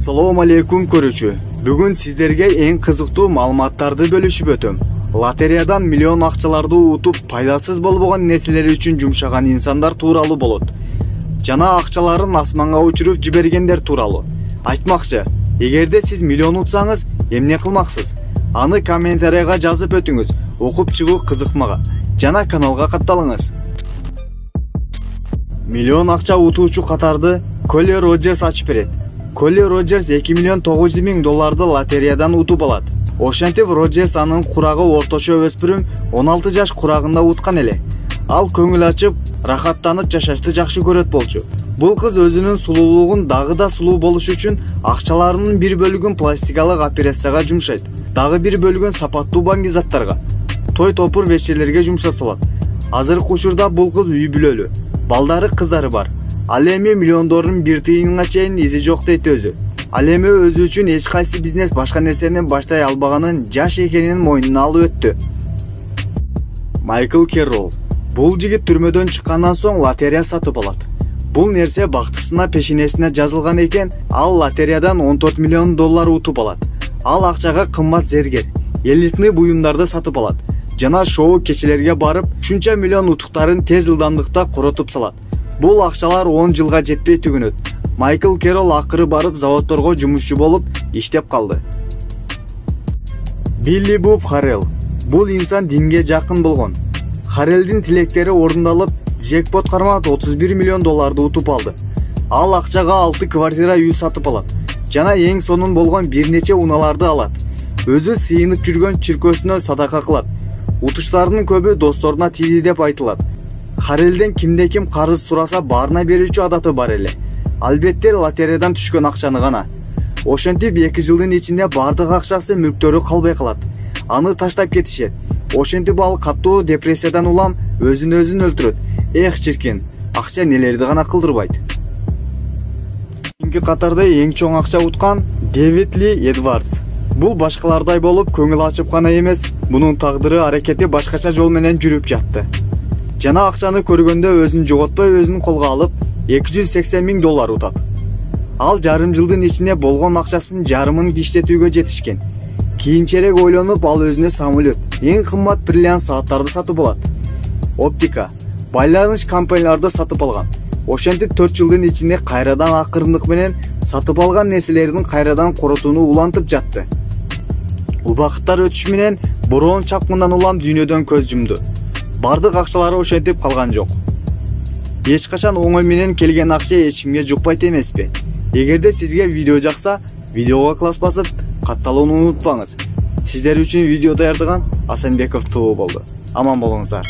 Assalamu alaikum көрүүчү. Бүгүн сиздерге эң кызыктуу маалыматтарды бөлүшүп өтөм. Лотереядан миллион акчаларды утуп, пайдасыз болбогон нерселер үчүн жумшаган инсандар тууралуу болот. Жана акчаларын асманга учуруп жибергендер тууралуу. Айтмакчы, эгерде сиз миллион утсаңыз, эмне кылмаксыз? Аны комментарийга жазып өтүңүз. Окуп чыгуу кызыкмага. Жана каналга катталыңыз. Миллион акча утуучу катарды Колли Роджерс ачып берет. Колли Роджерс 2 миллион 900 миң долларды лотереядан утуп алат. Ошентип Роджерс анын курагы орточо өспүрүм 16 жаш курагында уткан эле. Ал көңүл ачып, рахаттанып жашашты жакшы көрөт болчу. Бул кыз өзүнүн сулуулугун дагы да сулуу болуш үчүн акчаларынын бир бөлүгүн пластикалык операцияга жумшайт. Дагы бир бөлүгүн сапаттуу баңгизаттарга, той топур вещелерге жумшатылат. Азыркы учурда бул кыз үй бүлөлүү. Балдары кыздары бар. Ал эми миллиондордун бир тыйынга чейин изи жок дейт өзү. Ал эми өзү үчүн эч кайсы бизнес башка нерсени баштай албаганын, жаш экенин мойнуна алып өттү. Майкл Керрол. Бул жигит түрмөдөн чыккандан соң лотерея сатып алат. Бул нерсе бактысына пешенесине жазылган экен, ал лотереядан 14 миллион доллар утуп алат. Ал акчага кымбат зергер, элитный буюмдарды сатып алат. Жана шоу кечелерге барып, шунча миллион утуктарын тез ылдамдыкта коротуп салат. Бул акчалар 10 жылга жетпей түгүнөт. Майкл Керрол акыры барып заводторго жумушчу болуп иштеп калды. Билли Боб Харрелл. Бул инсан динге жакын болгон. Харрелдин тилектери орундалып, джекпот кармап 31 миллион долларды утуп алды. Ал акчага 6 квартира үй сатып алат. Жана эң сонун болгон бир нече унааларды алат. Өзү сыйынып жүргөн чиркөөсүнө садака кылат. Утуштарынын көбү досторуна тийди деп айтылат. Харрелден кимде ким карыз сураса баарына берүүчү адаты бар эле. Албетте лотереядан түшкөн акчаны гана. Ошентип 2 жылдын ичинде бардык акчасы мүлктөрү калбай калат. Аны таштап кетишет. Ошентип ал катуу депрессиядан улам өзүн өлтүрөт. Эх чиркин, акча нелерди гана кылдырбайт. Кийинки катарда эң чоң акча уткан Дэвид Ли Эдвардс. Бул башкалардай болуп көңүл ачып гана эмес, мунун тагдыры аракети башкача жол менен жүрүп жатты. Жана акчаны көргөндө өзүн жоготпой өзүн колго алып 280 миң доллар утат. Ал жарым жылдын ичинде болгон акчасын жарымын иштетүүгө жетишкен. Кийинчерээк ойлонуп ал өзүнө самолет, эң кымбат бриллиант сааттарды сатып алат. Оптика, байланыш компанияларды сатып алган. Ошентип 4 жылдын ичинде кайрадан акырындык менен сатып алган нерселерин кайрадан коротууну улантып жатты. Убакыттар өтүш менен бороон чапкындан улам дүйнөдөн көз жумду. Бардык акчалары ошентип калган жок. Эч качан оңой менен келген акча эч кимге жукпайт эмеспи? Эгерде сизге видео жакса, видеого класс басып, катталууну унутпаңыз. Сиздер үчүн видео даярдаган Асанбеков ТВ болду. Аман болуңуздар.